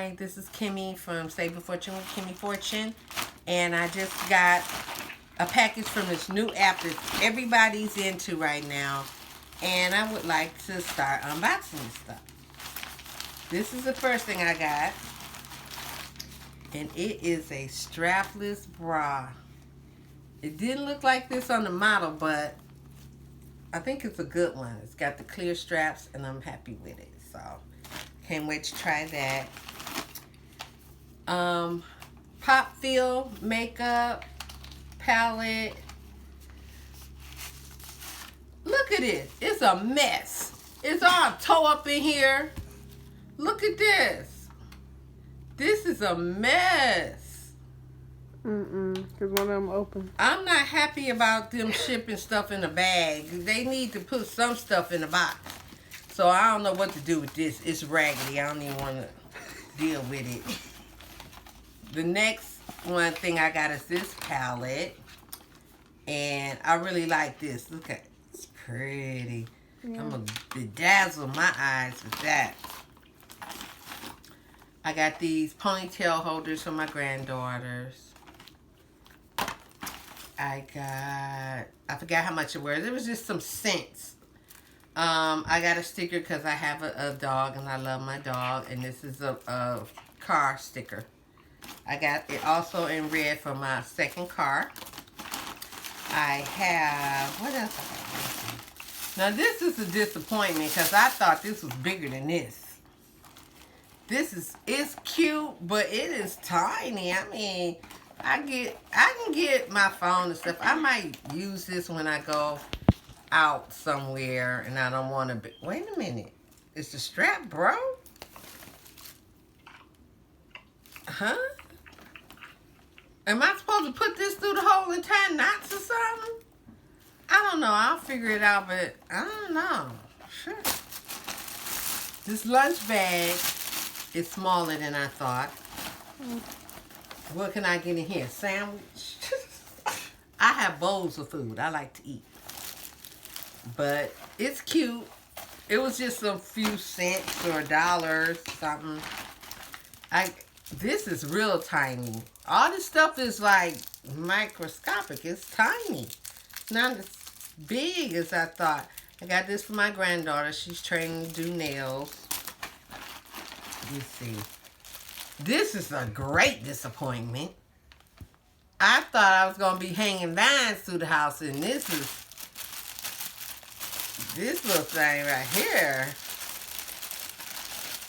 Hi, this is Kimmie from Save a Fortune with Kimmie Fortune, and I just got a package from this new app that everybody's into right now, and I would like to start unboxing stuff. This is the first thing I got, and it is a strapless bra. It didn't look like this on the model, but I think it's a good one. It's got the clear straps, and I'm happy with it, so can't wait to try that. Pop Feel makeup palette. Look at it. It's a mess. It's all toe up in here. Look at this. This is a mess. Because one of them open. I'm not happy about them shipping stuff in a bag. They need to put some stuff in a box. So I don't know what to do with this. It's raggedy. I don't even want to deal with it. The next one thing I got is this palette. And I really like this. Look at it. It's pretty. Yeah. I'm going to bedazzle my eyes with that. I got these ponytail holders for my granddaughters. I forgot how much it was. It was just some scents. I got a sticker because I have a dog and I love my dog. And this is a car sticker. I got it also in red for my second car. I have, what else I got? Now this is a disappointment because I thought this was bigger than this. It's cute, but it is tiny. I mean, I can get my phone and stuff. I might use this when I go out somewhere and I don't want to be. Wait a minute. Is the strap broke? Huh? Am I supposed to put this through the hole and tie knots or something? I don't know. I'll figure it out, but I don't know. Sure. This lunch bag is smaller than I thought. What can I get in here? Sandwich? I have bowls of food. I like to eat. But it's cute. It was just a few cents or dollars, something. This is real tiny. All this stuff is like microscopic. It's tiny. Not as big as I thought. I got this for my granddaughter. She's training to do nails. Let's see. This is a great disappointment. I thought I was going to be hanging vines through the house, and this little thing right here.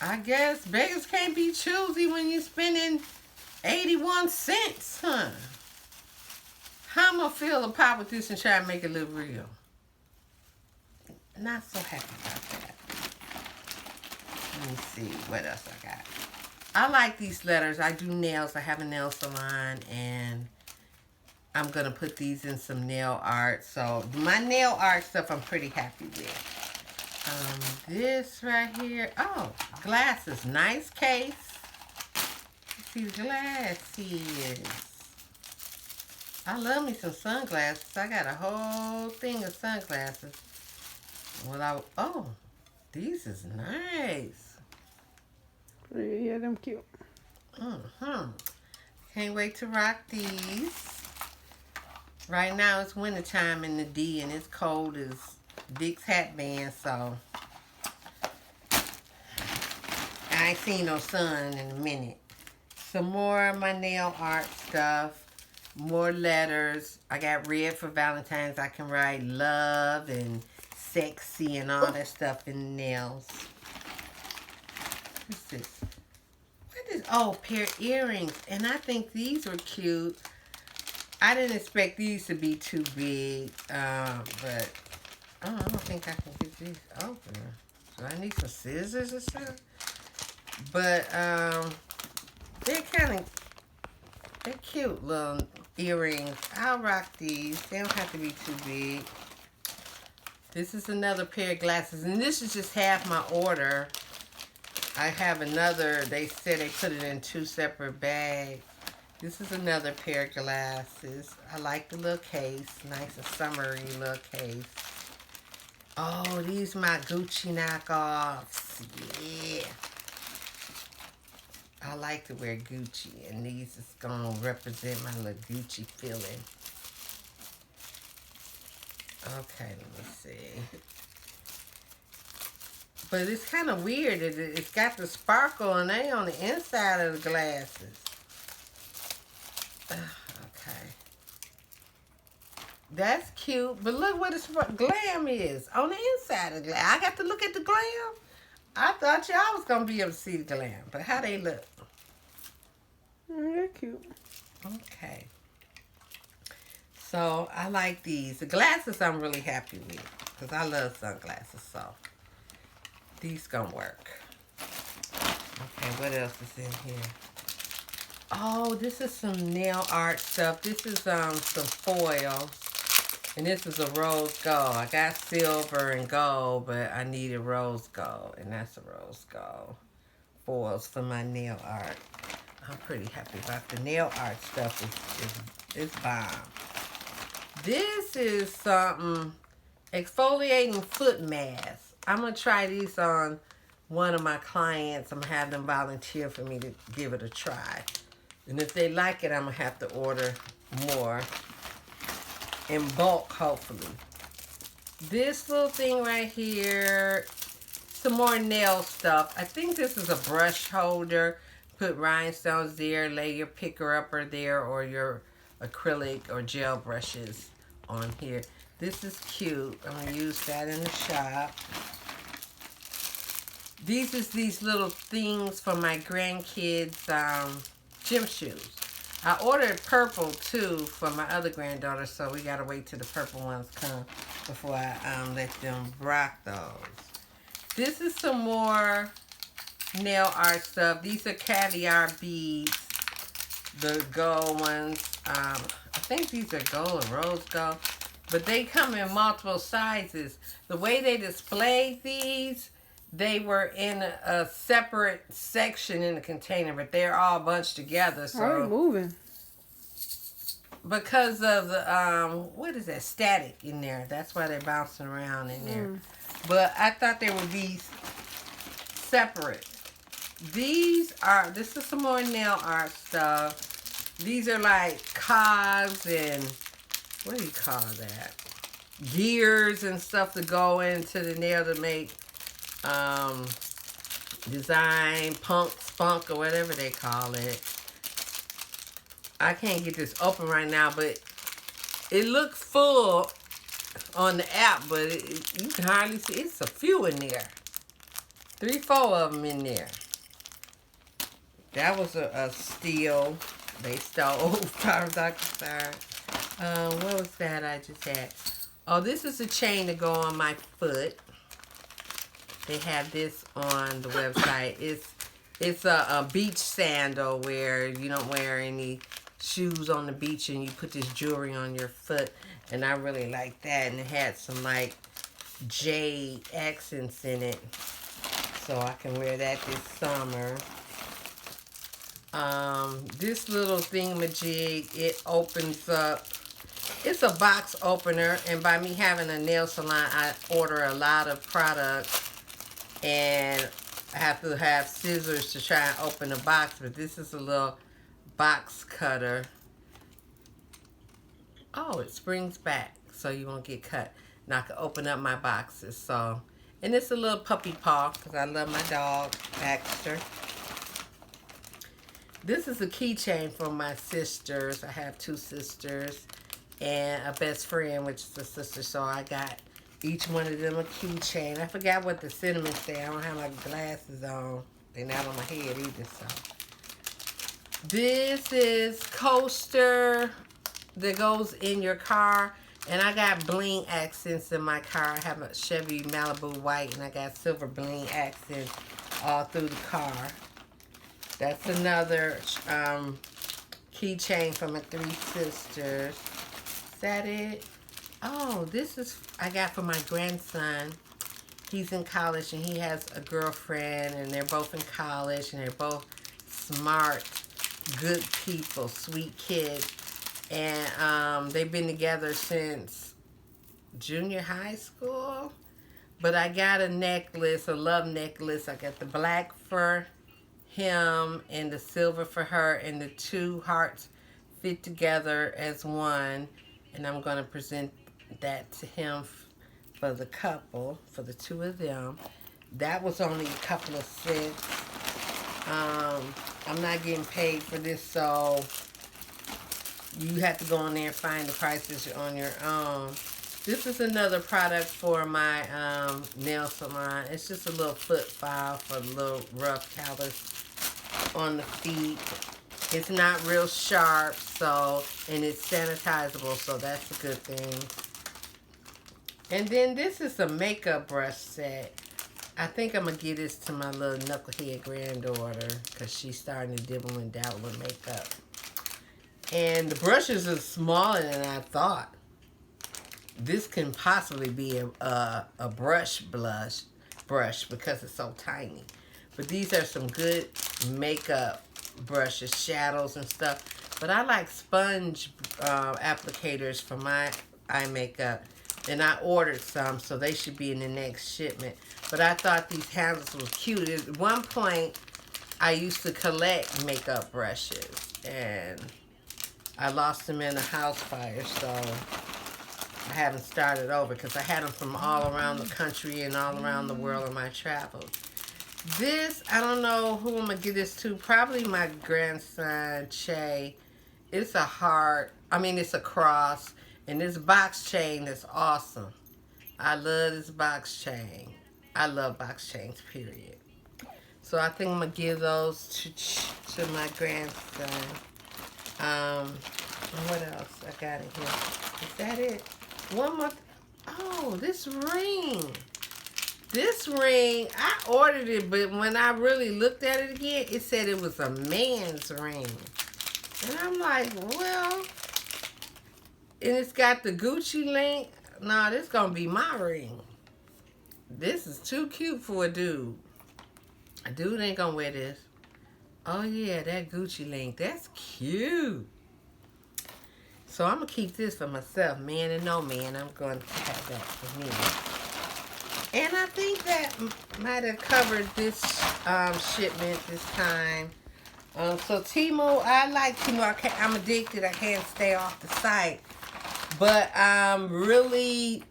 I guess beggars can't be choosy when you're spending 81 cents, huh? How am I going to feel to pop with this and try to make it look real? Not so happy about that. Let me see what else I got. I like these letters. I do nails. I have a nail salon, and I'm going to put these in some nail art. So my nail art stuff I'm pretty happy with. This right here. Oh, glasses. Nice case. Let's see the glasses. I love me some sunglasses. I got a whole thing of sunglasses. Oh, these is nice. Yeah, them cute. Can't wait to rock these. Right now it's wintertime in the D and it's cold as Dick's hat band, so I ain't seen no sun in a minute. Some more of my nail art stuff. More letters. I got red for Valentine's. I can write love and sexy and all that stuff in the nails. What's this? What is, oh, pair of earrings. And I think these were cute. I didn't expect these to be too big. But I don't think I can get these open. So I need some scissors or something. But they're cute little earrings. I'll rock these. They don't have to be too big. This is another pair of glasses. And this is just half my order. I have another. They said they put it in 2 separate bags. This is another pair of glasses. I like the little case. Nice and summery little case. Oh, these are my Gucci knockoffs. Yeah. I like to wear Gucci, and these is gonna represent my little Gucci feeling. Okay, let me see. But it's kind of weird. It's got the sparkle, and they on the inside of the glasses. Okay. That's cute, but look what the glam is on the inside of the glam. I got to look at the glam. I thought y'all was gonna be able to see the glam, but how they look? They're cute. Okay. So I like these. The glasses I'm really happy with because I love sunglasses. So these gonna work. Okay, what else is in here? Oh, this is some nail art stuff. This is some foils. And this is a rose gold. I got silver and gold, but I needed rose gold. And that's a rose gold foils for my nail art. I'm pretty happy about the nail art stuff. It's bomb. This is something, exfoliating foot mask. I'm going to try these on one of my clients. I'm going to have them volunteer for me to give it a try. And if they like it, I'm going to have to order more in bulk, hopefully. This little thing right here, some more nail stuff. I think this is a brush holder. Put rhinestones there, lay your picker-upper there, or your acrylic or gel brushes on here. This is cute. I'm going to use that in the shop. These little things for my grandkids' gym shoes. I ordered purple too for my other granddaughter, so we gotta wait till the purple ones come before I let them rock those. This is some more nail art stuff. These are caviar beads, the gold ones. I think these are gold or rose gold, but they come in multiple sizes. The way they display these, they were in a separate section in the container, but they're all bunched together. So how are you moving? Because of the what is that, static in there. That's why they're bouncing around in there. But I thought they would be separate. This is some more nail art stuff. These are like cogs and what do you call that? Gears and stuff to go into the nail to make design, spunk, or whatever they call it. I can't get this open right now, but it looks full on the app, but you can hardly see. It's a few in there. 3, 4 of them in there. That was a steal. They stole from Dr. Star. What was that I just had? Oh, this is a chain to go on my foot. They have this on the website. It's a beach sandal where you don't wear any shoes on the beach and you put this jewelry on your foot. And I really like that. And it had some like jade accents in it. So I can wear that this summer. This little thingamajig, it opens up. It's a box opener. And by me having a nail salon, I order a lot of products. And I have to have scissors to try and open the box. But this is a little box cutter. Oh, it springs back so you won't get cut. Now I can open up my boxes. So, and it's a little puppy paw because I love my dog, Baxter. This is a keychain for my sisters. I have 2 sisters and a best friend, which is a sister. So I got each one of them a keychain. I forgot what the sentiments say. I don't have my glasses on. They're not on my head either. So this is coaster that goes in your car. And I got bling accents in my car. I have a Chevy Malibu white and I got silver bling accents all through the car. That's another keychain from my 3 sisters. Is that it? Oh, this is I got for my grandson. He's in college and he has a girlfriend and they're both in college and they're both smart, good people, sweet kids. And they've been together since junior high school. But I got a necklace, a love necklace. I got the black fur him and the silver for her, and the two hearts fit together as one. And I'm going to present that to him for the couple, for the two of them. That was only a couple of cents. I'm not getting paid for this, so you have to go on there and find the prices on your own. This is another product for my nail salon. It's just a little foot file for little rough calluses on the feet. It's not real sharp, and it's sanitizable, so that's a good thing. And then this is a makeup brush set. I think I'm going to give this to my little knucklehead granddaughter because she's starting to dibble and dabble with makeup. And the brushes are smaller than I thought. This can possibly be a brush because it's so tiny. But these are some good makeup brushes, shadows and stuff. But I like sponge applicators for my eye makeup. And I ordered some, so they should be in the next shipment. But I thought these handles were cute. At one point, I used to collect makeup brushes. And I lost them in a house fire, so I haven't started over because I had them from all around the country and all around the world on my travels. This, I don't know who I'm going to give this to. Probably my grandson, Che. It's a heart. It's a cross. And this box chain is awesome. I love this box chain. I love box chains, period. So I think I'm going to give those to my grandson. What else I got in here? Is that it? One more. Oh, this ring. This ring, I ordered it, but when I really looked at it again, it said it was a man's ring. And I'm like, well, and it's got the Gucci link. Nah, this gonna be my ring. This is too cute for a dude. A dude ain't gonna wear this. Oh yeah, that Gucci link. That's cute. So I'm gonna keep this for myself. Man and no man, I'm going to have that for me. And I think that might have covered this shipment this time. So Temu, I like Temu. I'm addicted. I can't stay off the site. But I really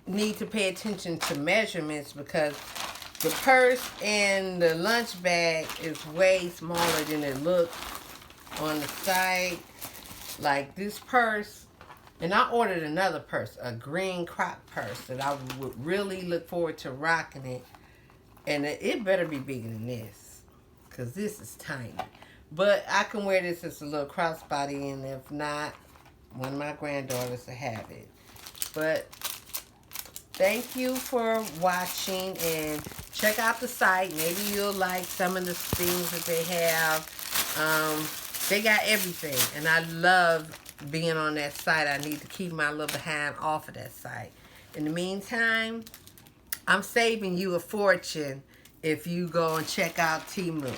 need to pay attention to measurements because the purse and the lunch bag is way smaller than it looks on the site. Like this purse, and I ordered another purse, a green crop purse that I would really look forward to rocking it. And it better be bigger than this because this is tiny. But I can wear this as a little crossbody, and if not, one of my granddaughters will have it. But thank you for watching, and check out the site. Maybe you'll like some of the things that they have. They got everything, and I love being on that site. I need to keep my little behind off of that site. In the meantime, I'm saving you a fortune if you go and check out Temu.